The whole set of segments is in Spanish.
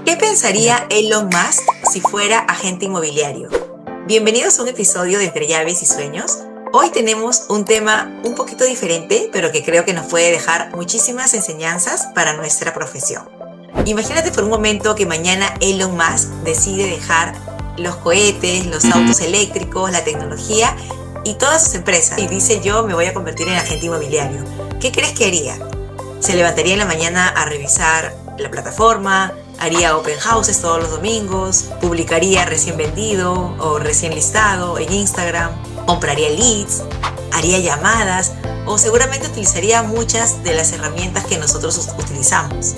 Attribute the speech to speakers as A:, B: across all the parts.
A: ¿Qué pensaría Elon Musk si fuera agente inmobiliario? Bienvenidos a un episodio de Entre Llaves y Sueños. Hoy tenemos un tema un poquito diferente, pero que creo que nos puede dejar muchísimas enseñanzas para nuestra profesión. Imagínate por un momento que mañana Elon Musk decide dejar los cohetes, los autos eléctricos, la tecnología y todas sus empresas y dice: yo me voy a convertir en agente inmobiliario. ¿Qué crees que haría? ¿Se levantaría en la mañana a revisar la plataforma? ¿Haría open houses todos los domingos? ¿Publicaría recién vendido o recién listado en Instagram? ¿Compraría leads? ¿Haría llamadas? O seguramente utilizaría muchas de las herramientas que nosotros utilizamos.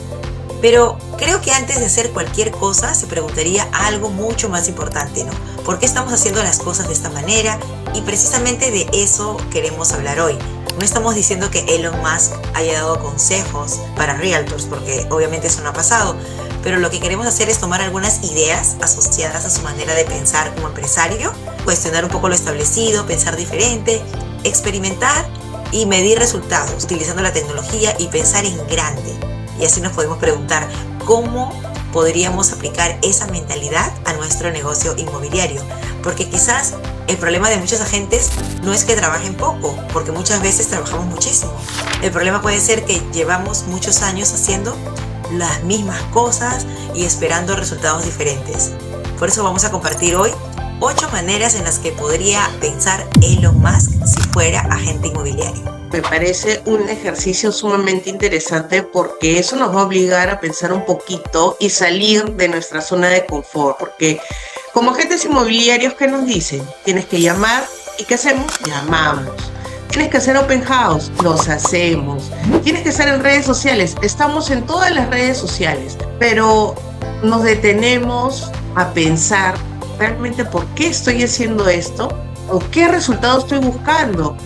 A: Pero creo que antes de hacer cualquier cosa se preguntaría algo mucho más importante, ¿no? ¿Por qué estamos haciendo las cosas de esta manera? Y precisamente de eso queremos hablar hoy. No estamos diciendo que Elon Musk haya dado consejos para realtors, porque obviamente eso no ha pasado. Pero lo que queremos hacer es tomar algunas ideas asociadas a su manera de pensar como empresario, cuestionar un poco lo establecido, pensar diferente, experimentar y medir resultados utilizando la tecnología y pensar en grande. Y así nos podemos preguntar cómo podríamos aplicar esa mentalidad a nuestro negocio inmobiliario. Porque quizás el problema de muchos agentes no es que trabajen poco, porque muchas veces trabajamos muchísimo. El problema puede ser que llevamos muchos años haciendo las mismas cosas y esperando resultados diferentes. Por eso vamos a compartir hoy 8 maneras en las que podría pensar Elon Musk si fuera agente inmobiliario.
B: Me parece un ejercicio sumamente interesante porque eso nos va a obligar a pensar un poquito y salir de nuestra zona de confort. Porque como agentes inmobiliarios, ¿qué nos dicen? Tienes que llamar. ¿Y qué hacemos? Llamamos. Tienes que hacer open house. Los hacemos. Tienes que estar en redes sociales. Estamos en todas las redes sociales. Pero nos detenemos a pensar realmente por qué estoy haciendo esto o qué resultado estoy buscando.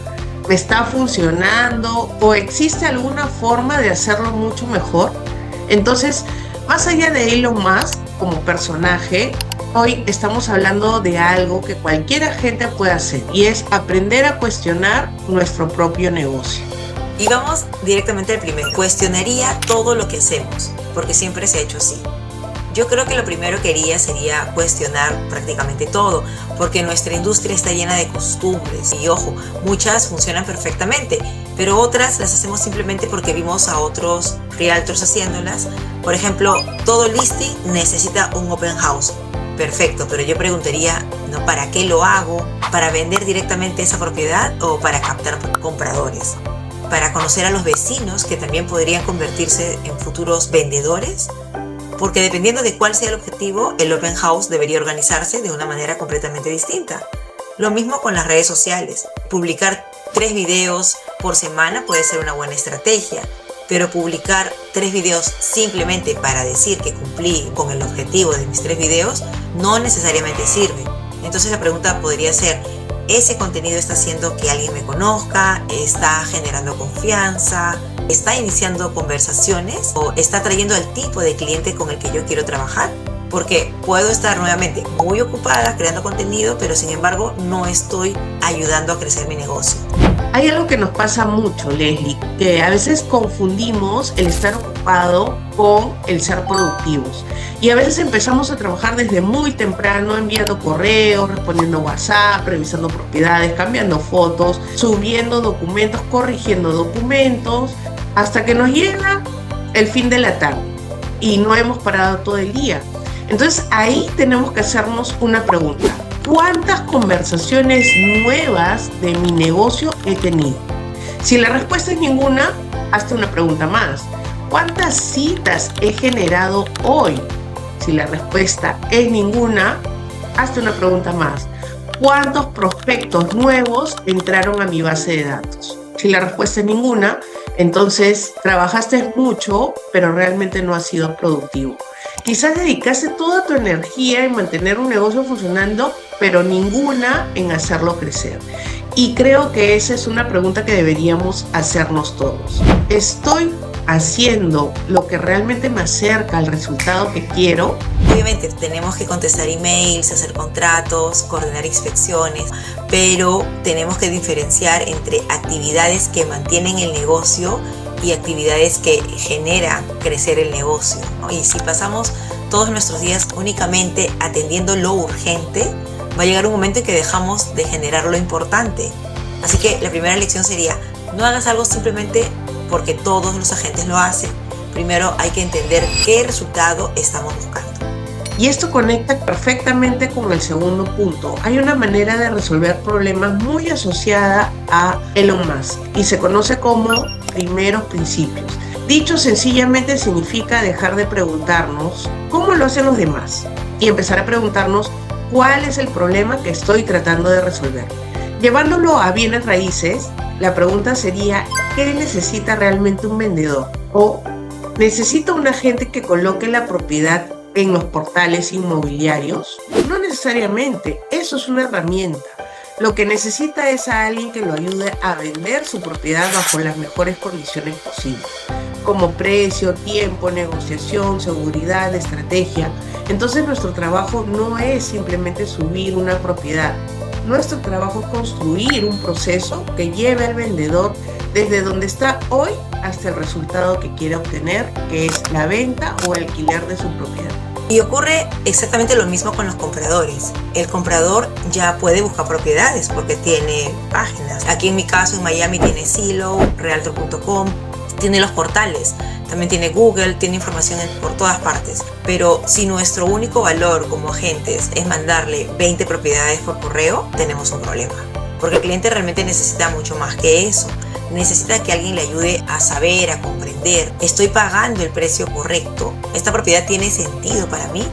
B: ¿Me está funcionando o existe alguna forma de hacerlo mucho mejor? Entonces, más allá de Elon Musk como personaje, hoy estamos hablando de algo que cualquier agente puede hacer y es aprender a cuestionar nuestro propio negocio.
A: Y vamos directamente al primero. Cuestionaría todo lo que hacemos, porque siempre se ha hecho así. Yo creo que lo primero que haría sería cuestionar prácticamente todo, porque nuestra industria está llena de costumbres y ojo, muchas funcionan perfectamente, pero otras las hacemos simplemente porque vimos a otros realtors haciéndolas. Por ejemplo, todo listing necesita un open house. Perfecto, pero yo preguntaría, ¿no? ¿Para qué lo hago? ¿Para vender directamente esa propiedad o para captar compradores? ¿Para conocer a los vecinos que también podrían convertirse en futuros vendedores? Porque dependiendo de cuál sea el objetivo, el open house debería organizarse de una manera completamente distinta. Lo mismo con las redes sociales. Publicar 3 videos por semana puede ser una buena estrategia, pero publicar 3 videos simplemente para decir que cumplí con el objetivo de mis 3 videos no necesariamente sirve. Entonces la pregunta podría ser: ¿ese contenido está haciendo que alguien me conozca? ¿Está generando confianza? ¿Está iniciando conversaciones? ¿O está trayendo al tipo de cliente con el que yo quiero trabajar? Porque puedo estar nuevamente muy ocupada creando contenido, pero sin embargo no estoy ayudando a crecer mi negocio.
B: Hay algo que nos pasa mucho, Leslie, que a veces confundimos el estar ocupado con el ser productivos. Y a veces empezamos a trabajar desde muy temprano, enviando correos, respondiendo WhatsApp, revisando propiedades, cambiando fotos, subiendo documentos, corrigiendo documentos, hasta que nos llega el fin de la tarde y no hemos parado todo el día. Entonces ahí tenemos que hacernos una pregunta: ¿cuántas conversaciones nuevas de mi negocio he tenido? Si la respuesta es ninguna, hazte una pregunta más: ¿cuántas citas he generado hoy? Si la respuesta es ninguna, hazte una pregunta más: ¿cuántos prospectos nuevos entraron a mi base de datos? Si la respuesta es ninguna, entonces trabajaste mucho, pero realmente no has sido productivo. Quizás dedicaste toda tu energía en mantener un negocio funcionando, pero ninguna en hacerlo crecer. Y creo que esa es una pregunta que deberíamos hacernos todos. ¿Estoy haciendo lo que realmente me acerca al resultado que quiero?
A: Obviamente tenemos que contestar emails, hacer contratos, coordinar inspecciones, pero tenemos que diferenciar entre actividades que mantienen el negocio y actividades que generan crecer el negocio, ¿no? Y si pasamos todos nuestros días únicamente atendiendo lo urgente, va a llegar un momento en que dejamos de generar lo importante. Así que la primera lección sería: no hagas algo simplemente porque todos los agentes lo hacen. Primero hay que entender qué resultado estamos buscando.
B: Y esto conecta perfectamente con el segundo punto. Hay una manera de resolver problemas muy asociada a Elon Musk y se conoce como primeros principios. Dicho sencillamente significa dejar de preguntarnos cómo lo hacen los demás y empezar a preguntarnos cuál es el problema que estoy tratando de resolver. Llevándolo a bienes raíces, la pregunta sería: ¿qué necesita realmente un vendedor? O ¿necesita un agente que coloque la propiedad en los portales inmobiliarios? No necesariamente, eso es una herramienta. Lo que necesita es a alguien que lo ayude a vender su propiedad bajo las mejores condiciones posibles, como precio, tiempo, negociación, seguridad, estrategia. Entonces nuestro trabajo no es simplemente subir una propiedad. Nuestro trabajo es construir un proceso que lleve al vendedor desde donde está hoy hasta el resultado que quiere obtener, que es la venta o alquiler de su propiedad.
A: Y ocurre exactamente lo mismo con los compradores. El comprador ya puede buscar propiedades porque tiene páginas. Aquí en mi caso, en Miami, tiene Zillow, Realtor.com, tiene los portales, también tiene Google, tiene información por todas partes. Pero si nuestro único valor como agentes es mandarle 20 propiedades por correo, tenemos un problema. Porque el cliente realmente necesita mucho más que eso. Necesita que alguien le ayude a saber, a comprender: ¿estoy pagando el precio correcto? ¿Esta propiedad tiene sentido para mí?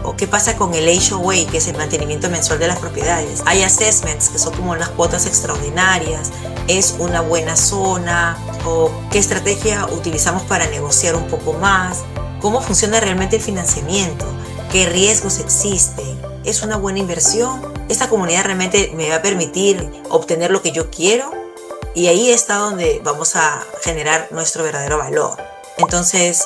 A: ¿O qué pasa con el HOA, que es el mantenimiento mensual de las propiedades? Hay assessments, que son como unas cuotas extraordinarias. ¿Es una buena zona? ¿O qué estrategia utilizamos para negociar un poco más? ¿Cómo funciona realmente el financiamiento? ¿Qué riesgos existen? ¿Es una buena inversión? ¿Esta comunidad realmente me va a permitir obtener lo que yo quiero? Y ahí está donde vamos a generar nuestro verdadero valor. Entonces,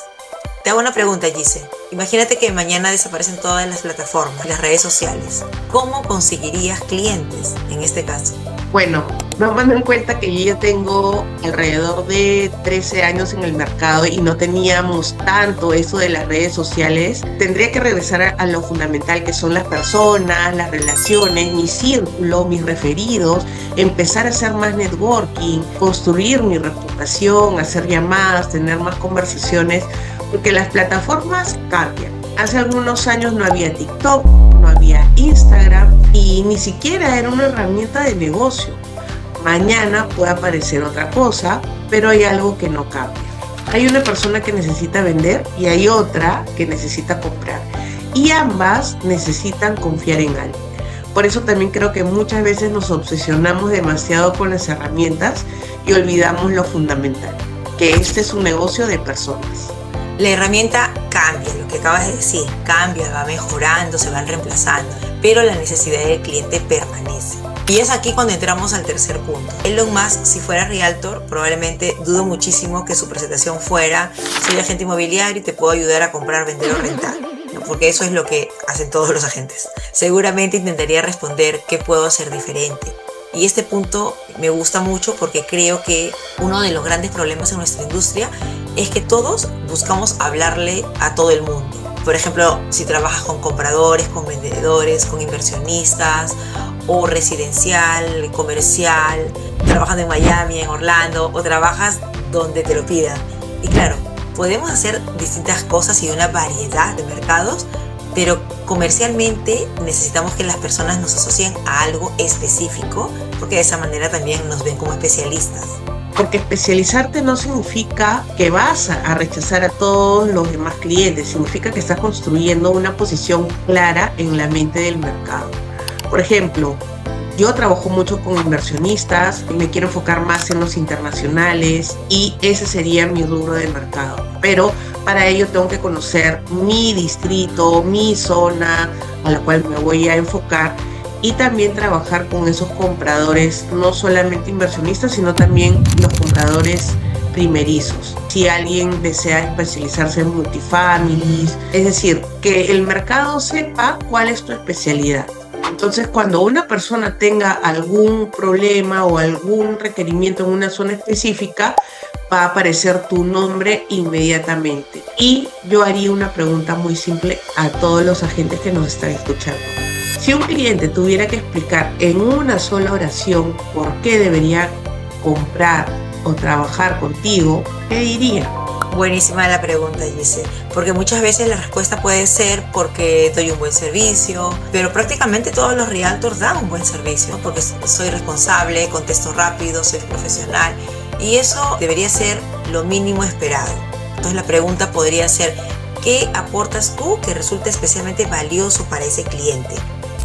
A: te hago una pregunta, Gise. Imagínate que mañana desaparecen todas las plataformas, las redes sociales. ¿Cómo conseguirías clientes en este caso?
B: Bueno, tomando en cuenta que yo ya tengo alrededor de 13 años en el mercado y no teníamos tanto eso de las redes sociales, tendría que regresar a lo fundamental, que son las personas, las relaciones, mi círculo, mis referidos, empezar a hacer más networking, construir mi reputación, hacer llamadas, tener más conversaciones, porque las plataformas cambian. Hace algunos años no había TikTok, no había Instagram y ni siquiera era una herramienta de negocio. Mañana puede aparecer otra cosa, pero hay algo que no cambia. Hay una persona que necesita vender y hay otra que necesita comprar. Y ambas necesitan confiar en alguien. Por eso también creo que muchas veces nos obsesionamos demasiado con las herramientas y olvidamos lo fundamental, que este es un negocio de personas.
A: La herramienta cambia, lo que acabas de decir, cambia, va mejorando, se van reemplazando, pero la necesidad del cliente permanece. Y es aquí cuando entramos al tercer punto. Elon Musk, si fuera Realtor, probablemente dudo muchísimo que su presentación fuera: soy agente inmobiliario y te puedo ayudar a comprar, vender o rentar. No, porque eso es lo que hacen todos los agentes. Seguramente intentaría responder: ¿qué puedo hacer diferente? Y este punto me gusta mucho porque creo que uno de los grandes problemas en nuestra industria es que todos buscamos hablarle a todo el mundo. Por ejemplo, si trabajas con compradores, con vendedores, con inversionistas, o residencial, comercial, trabajando en Miami, en Orlando, o trabajas donde te lo pidan. Y claro, podemos hacer distintas cosas y de una variedad de mercados, pero comercialmente necesitamos que las personas nos asocien a algo específico, porque de esa manera también nos ven como especialistas.
B: Porque especializarte no significa que vas a rechazar a todos los demás clientes, significa que estás construyendo una posición clara en la mente del mercado. Por ejemplo, yo trabajo mucho con inversionistas y me quiero enfocar más en los internacionales y ese sería mi rubro de mercado. Pero para ello tengo que conocer mi distrito, mi zona a la cual me voy a enfocar y también trabajar con esos compradores, no solamente inversionistas, sino también los compradores primerizos. Si alguien desea especializarse en multifamilies, es decir, que el mercado sepa cuál es tu especialidad. Entonces, cuando una persona tenga algún problema o algún requerimiento en una zona específica, va a aparecer tu nombre inmediatamente. Y yo haría una pregunta muy simple a todos los agentes que nos están escuchando. Si un cliente tuviera que explicar en una sola oración por qué debería comprar o trabajar contigo, ¿qué diría?
A: Buenísima la pregunta, Gise, porque muchas veces la respuesta puede ser porque doy un buen servicio, pero prácticamente todos los realtors dan un buen servicio, ¿no? Porque soy responsable, contesto rápido, soy profesional, y eso debería ser lo mínimo esperado. Entonces la pregunta podría ser, ¿qué aportas tú que resulte especialmente valioso para ese cliente?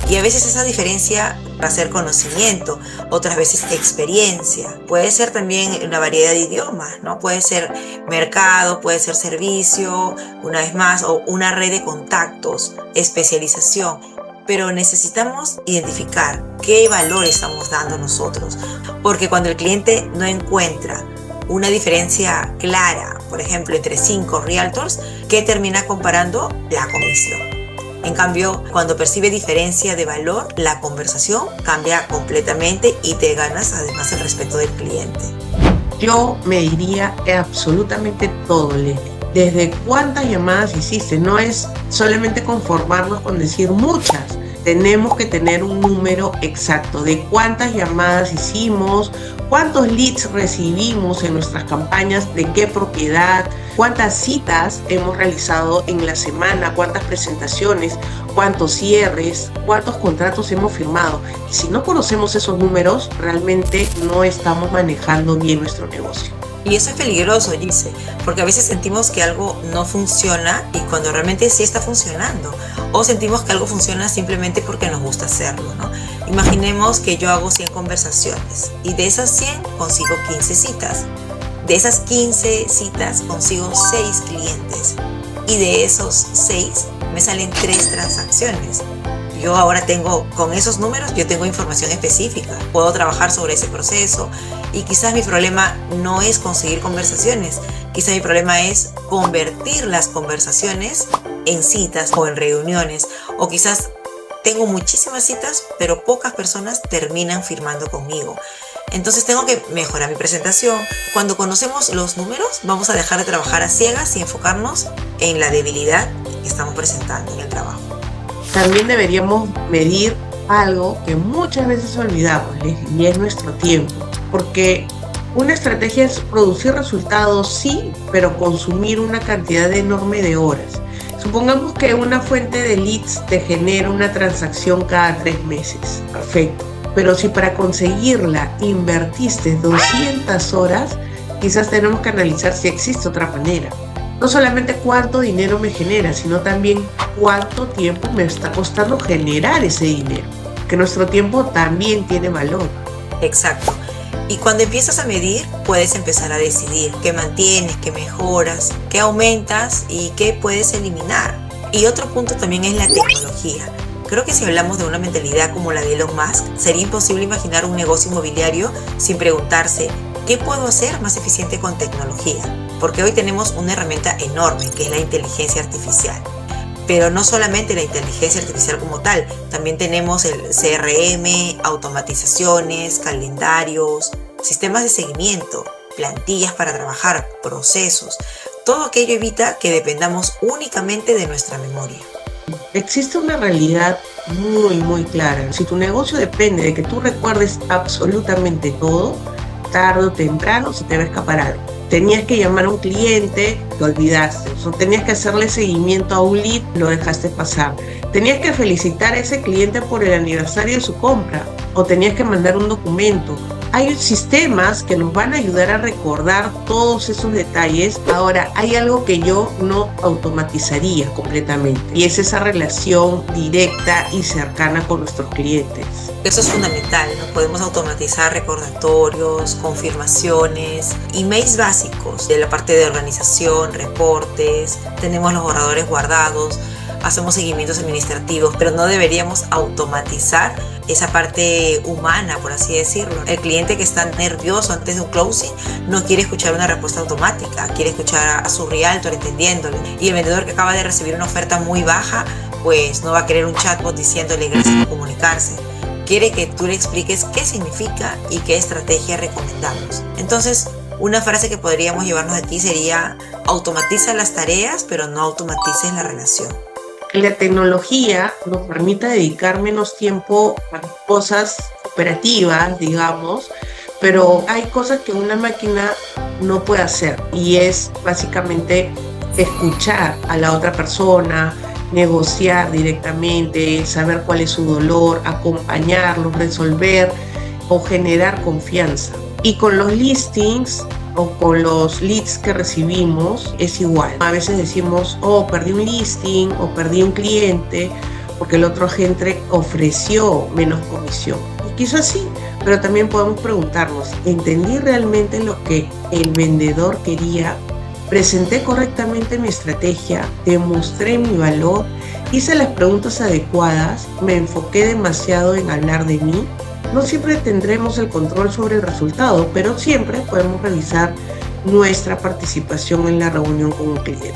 A: Y a veces esa diferencia va a ser conocimiento, otras veces experiencia. Puede ser también una variedad de idiomas, ¿no? Puede ser mercado, puede ser servicio, una vez más, o una red de contactos, especialización. Pero necesitamos identificar qué valor estamos dando nosotros. Porque cuando el cliente no encuentra una diferencia clara, por ejemplo, entre 5 realtors, ¿qué termina comparando? La comisión. En cambio, cuando percibe diferencia de valor, la conversación cambia completamente y te ganas además el respeto del cliente.
B: Yo me diría absolutamente todo, Leslie. Desde cuántas llamadas hiciste, no es solamente conformarnos con decir muchas. Tenemos que tener un número exacto de cuántas llamadas hicimos, cuántos leads recibimos en nuestras campañas, de qué propiedad, cuántas citas hemos realizado en la semana, cuántas presentaciones, cuántos cierres, cuántos contratos hemos firmado. Y si no conocemos esos números, realmente no estamos manejando bien nuestro negocio.
A: Y eso es peligroso, Gise, porque a veces sentimos que algo no funciona y cuando realmente sí está funcionando. O sentimos que algo funciona simplemente porque nos gusta hacerlo, ¿no? Imaginemos que yo hago 100 conversaciones y de esas 100 consigo 15 citas. De esas 15 citas consigo 6 clientes y de esos 6 me salen 3 transacciones. Yo ahora tengo, con esos números, yo tengo información específica, puedo trabajar sobre ese proceso y quizás mi problema no es conseguir conversaciones, quizás mi problema es convertir las conversaciones en citas o en reuniones, o quizás tengo muchísimas citas, pero pocas personas terminan firmando conmigo. Entonces tengo que mejorar mi presentación. Cuando conocemos los números, vamos a dejar de trabajar a ciegas y enfocarnos en la debilidad que estamos presentando en el trabajo.
B: También deberíamos medir algo que muchas veces olvidamos, y es nuestro tiempo. Porque una estrategia es producir resultados, sí, pero consumir una cantidad enorme de horas. Supongamos que una fuente de leads te genera una transacción cada 3 meses. Perfecto. Pero si para conseguirla invertiste 200 horas, quizás tenemos que analizar si existe otra manera. No solamente cuánto dinero me genera, sino también cuánto tiempo me está costando generar ese dinero. Que nuestro tiempo también tiene valor.
A: Exacto. Y cuando empiezas a medir, puedes empezar a decidir qué mantienes, qué mejoras, qué aumentas y qué puedes eliminar. Y otro punto también es la tecnología. Creo que si hablamos de una mentalidad como la de Elon Musk, sería imposible imaginar un negocio inmobiliario sin preguntarse ¿qué puedo hacer más eficiente con tecnología? Porque hoy tenemos una herramienta enorme que es la inteligencia artificial. Pero no solamente la inteligencia artificial como tal, también tenemos el CRM, automatizaciones, calendarios, sistemas de seguimiento, plantillas para trabajar, procesos. Todo aquello evita que dependamos únicamente de nuestra memoria.
B: Existe una realidad muy clara. Si tu negocio depende de que tú recuerdes absolutamente todo, tarde o temprano se te va a escapar algo. Tenías que llamar a un cliente, te olvidaste. O tenías que hacerle seguimiento a un lead, lo dejaste pasar. Tenías que felicitar a ese cliente por el aniversario de su compra o tenías que mandar un documento. Hay sistemas que nos van a ayudar a recordar todos esos detalles. Ahora, hay algo que yo no automatizaría completamente y es esa relación directa y cercana con nuestros clientes.
A: Eso es fundamental, ¿no? Podemos automatizar recordatorios, confirmaciones, emails básicos de la parte de organización, reportes, tenemos los borradores guardados, hacemos seguimientos administrativos, pero no deberíamos automatizar esa parte humana, por así decirlo. El cliente que está nervioso antes de un closing no quiere escuchar una respuesta automática, quiere escuchar a su realtor entendiéndole. Y el vendedor que acaba de recibir una oferta muy baja, pues no va a querer un chatbot diciéndole gracias por comunicarse. Quiere que tú le expliques qué significa y qué estrategia recomendamos. Entonces, Una frase que podríamos llevarnos de aquí sería: automatiza las tareas, pero no automatices la relación.
B: La tecnología nos permite dedicar menos tiempo a cosas operativas, digamos, pero hay cosas que una máquina no puede hacer, y es básicamente escuchar a la otra persona, negociar directamente, saber cuál es su dolor, acompañarlo, resolver o generar confianza. Y con los listings o con los leads que recibimos es igual. A veces decimos, oh, perdí un listing o perdí un cliente porque el otro agente ofreció menos comisión. Y quizás sí, pero también podemos preguntarnos, ¿entendí realmente lo que el vendedor quería? ¿Presenté correctamente mi estrategia? ¿Demostré mi valor? ¿Hice las preguntas adecuadas? ¿Me enfoqué demasiado en hablar de mí? No siempre tendremos el control sobre el resultado, pero siempre podemos revisar nuestra participación en la reunión con un cliente.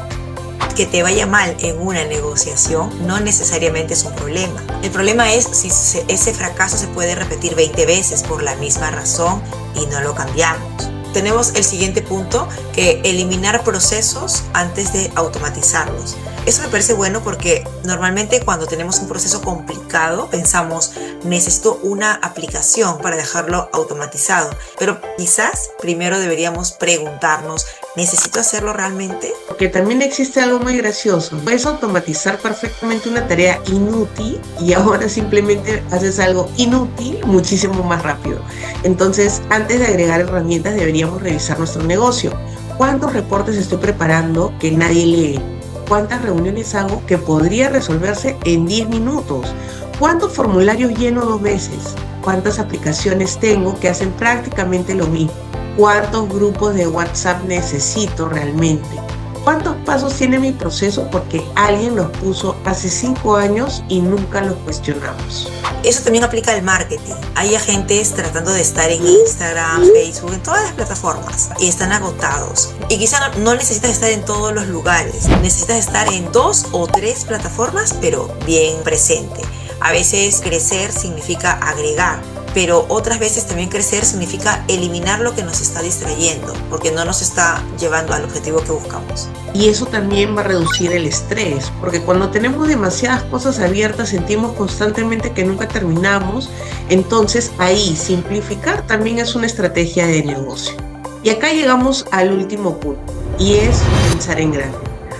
A: Que te vaya mal en una negociación no necesariamente es un problema. El problema es si ese fracaso se puede repetir 20 veces por la misma razón y no lo cambiamos. Tenemos el siguiente punto, que eliminar procesos antes de automatizarlos. Eso me parece bueno porque normalmente cuando tenemos un proceso complicado pensamos, necesito una aplicación para dejarlo automatizado. Pero quizás primero deberíamos preguntarnos, ¿necesito hacerlo realmente?
B: Porque también existe algo muy gracioso. Puedes automatizar perfectamente una tarea inútil y ahora simplemente haces algo inútil muchísimo más rápido. Entonces, antes de agregar herramientas deberíamos revisar nuestro negocio. ¿Cuántos reportes estoy preparando que nadie lee? ¿Cuántas reuniones hago que podría resolverse en 10 minutos? ¿Cuántos formularios lleno 2 veces? ¿Cuántas aplicaciones tengo que hacen prácticamente lo mismo? ¿Cuántos grupos de WhatsApp necesito realmente? ¿Cuántos pasos tiene mi proceso porque alguien los puso hace 5 años y nunca los cuestionamos?
A: Eso también aplica al marketing. Hay agentes tratando de estar en Instagram, Facebook, en todas las plataformas y están agotados. Y quizá no necesitas estar en todos los lugares. Necesitas estar en 2 o 3 plataformas, pero bien presente. A veces crecer significa agregar, pero otras veces también crecer significa eliminar lo que nos está distrayendo, porque no nos está llevando al objetivo que buscamos.
B: Y eso también va a reducir el estrés, porque cuando tenemos demasiadas cosas abiertas sentimos constantemente que nunca terminamos. Entonces ahí simplificar también es una estrategia de negocio. Y acá llegamos al último punto, y es pensar en grande.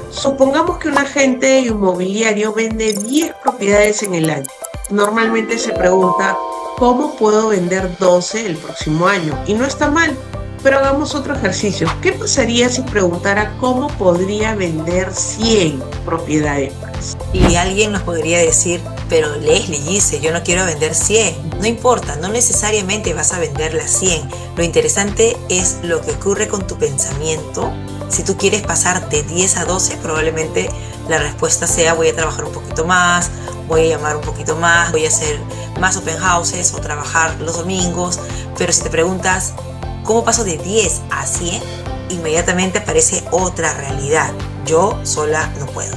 B: Supongamos que un agente inmobiliario vende 10 propiedades en el año. Normalmente se pregunta, ¿cómo puedo vender 12 el próximo año? Y no está mal, pero hagamos otro ejercicio. ¿Qué pasaría si preguntara cómo podría vender 100 propiedades más?
A: Y alguien nos podría decir, pero Leslie dice, yo no quiero vender 100. No importa, no necesariamente vas a vender las 100. Lo interesante es lo que ocurre con tu pensamiento. Si tú quieres pasar de 10 a 12, probablemente la respuesta sea, voy a trabajar un poquito más, voy a llamar un poquito más, voy a hacer más open houses o trabajar los domingos. Pero si te preguntas, ¿cómo paso de 10 a 100? Inmediatamente aparece otra realidad. Yo sola no puedo.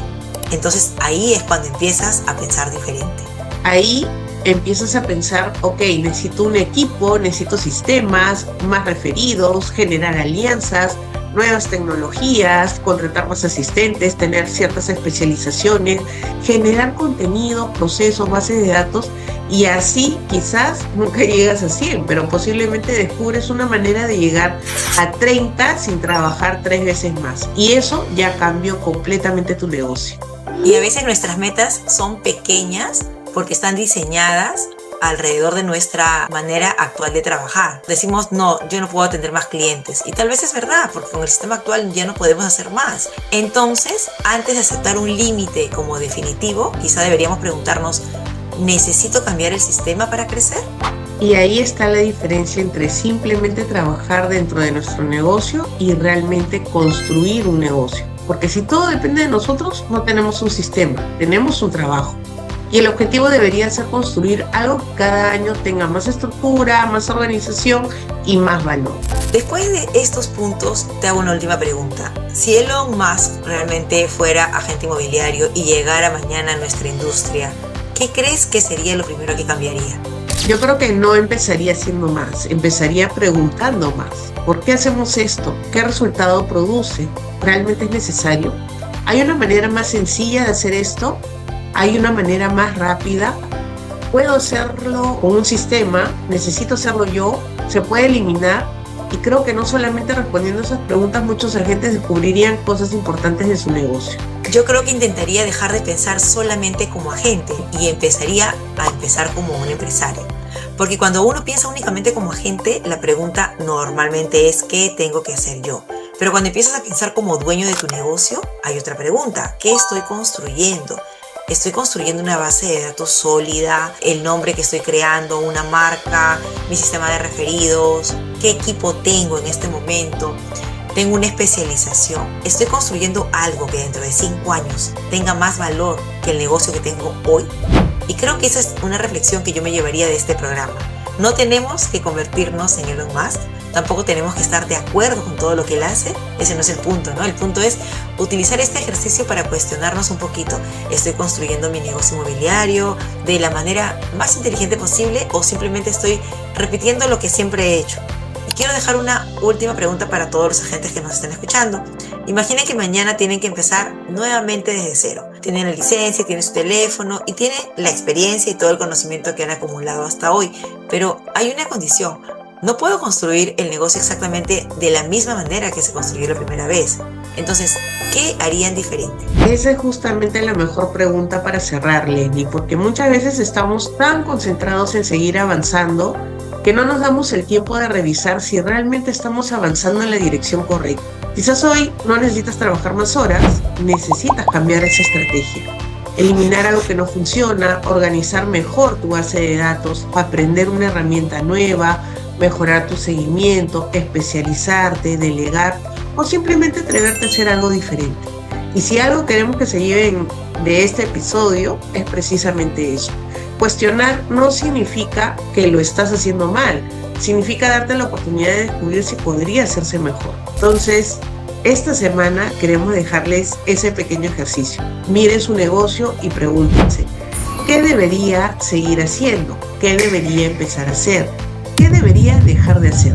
A: Entonces ahí es cuando empiezas a pensar diferente.
B: Ahí empiezas a pensar, ok, necesito un equipo, necesito sistemas, más referidos, generar alianzas, nuevas tecnologías, contratar más asistentes, tener ciertas especializaciones, generar contenido, procesos, bases de datos, y así quizás nunca llegas a 100, pero posiblemente descubres una manera de llegar a 30 sin trabajar 3 veces más. Y eso ya cambió completamente tu negocio.
A: Y a veces nuestras metas son pequeñas porque están diseñadas alrededor de nuestra manera actual de trabajar. Decimos, no, yo no puedo atender más clientes. Y tal vez es verdad, porque con el sistema actual ya no podemos hacer más. Entonces, antes de aceptar un límite como definitivo, quizá deberíamos preguntarnos, ¿necesito cambiar el sistema para crecer?
B: Y ahí está la diferencia entre simplemente trabajar dentro de nuestro negocio y realmente construir un negocio. Porque si todo depende de nosotros, no tenemos un sistema, tenemos un trabajo. Y el objetivo debería ser construir algo que cada año tenga más estructura, más organización y más valor.
A: Después de estos puntos, te hago una última pregunta. Si Elon Musk realmente fuera agente inmobiliario y llegara mañana a nuestra industria, ¿qué crees que sería lo primero que cambiaría?
B: Yo creo que no empezaría haciendo más, empezaría preguntando más. ¿Por qué hacemos esto? ¿Qué resultado produce? ¿Realmente es necesario? ¿Hay una manera más sencilla de hacer esto? ¿Hay una manera más rápida? ¿Puedo hacerlo con un sistema? ¿Necesito hacerlo yo? ¿Se puede eliminar? Y creo que no solamente respondiendo esas preguntas, muchos agentes descubrirían cosas importantes de su negocio.
A: Yo creo que intentaría dejar de pensar solamente como agente y empezaría a empezar como un empresario. Porque cuando uno piensa únicamente como agente, la pregunta normalmente es ¿qué tengo que hacer yo? Pero cuando empiezas a pensar como dueño de tu negocio, hay otra pregunta: ¿qué estoy construyendo? ¿Estoy construyendo una base de datos sólida? ¿El nombre que estoy creando? ¿Una marca? ¿Mi sistema de referidos? ¿Qué equipo tengo en este momento? ¿Tengo una especialización? ¿Estoy construyendo algo que dentro de 5 años tenga más valor que el negocio que tengo hoy? Y creo que esa es una reflexión que yo me llevaría de este programa. No tenemos que convertirnos en Elon Musk, tampoco tenemos que estar de acuerdo con todo lo que él hace. Ese no es el punto, ¿no? El punto es utilizar este ejercicio para cuestionarnos un poquito. ¿Estoy construyendo mi negocio inmobiliario de la manera más inteligente posible o simplemente estoy repitiendo lo que siempre he hecho? Y quiero dejar una última pregunta para todos los agentes que nos están escuchando. Imaginen que mañana tienen que empezar nuevamente desde cero. Tienen la licencia, tienen su teléfono y tienen la experiencia y todo el conocimiento que han acumulado hasta hoy. Pero hay una condición: no puedo construir el negocio exactamente de la misma manera que se construyó la primera vez. Entonces, ¿qué harían diferente?
B: Esa es justamente la mejor pregunta para cerrar, Leslie, porque muchas veces estamos tan concentrados en seguir avanzando que no nos damos el tiempo de revisar si realmente estamos avanzando en la dirección correcta. Quizás hoy no necesitas trabajar más horas, necesitas cambiar esa estrategia. Eliminar algo que no funciona, organizar mejor tu base de datos, aprender una herramienta nueva, mejorar tu seguimiento, especializarte, delegar o simplemente atreverte a hacer algo diferente. Y si algo queremos que se lleven de este episodio es precisamente eso. Cuestionar no significa que lo estás haciendo mal, significa darte la oportunidad de descubrir si podría hacerse mejor. Entonces, esta semana queremos dejarles ese pequeño ejercicio. Miren su negocio y pregúntense: ¿qué debería seguir haciendo? ¿Qué debería empezar a hacer? ¿Qué debería dejar de hacer?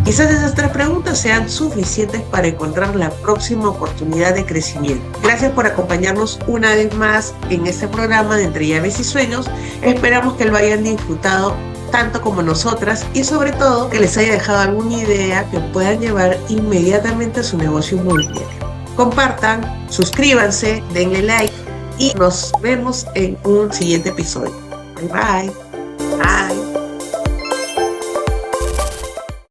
B: Quizás esas 3 preguntas sean suficientes para encontrar la próxima oportunidad de crecimiento. Gracias por acompañarnos una vez más en este programa de Entre Llaves y Sueños. Esperamos que lo hayan disfrutado tanto como nosotras y sobre todo que les haya dejado alguna idea que puedan llevar inmediatamente a su negocio inmobiliario. Compartan, suscríbanse, denle like y nos vemos en un siguiente episodio. Bye bye.
A: Bye.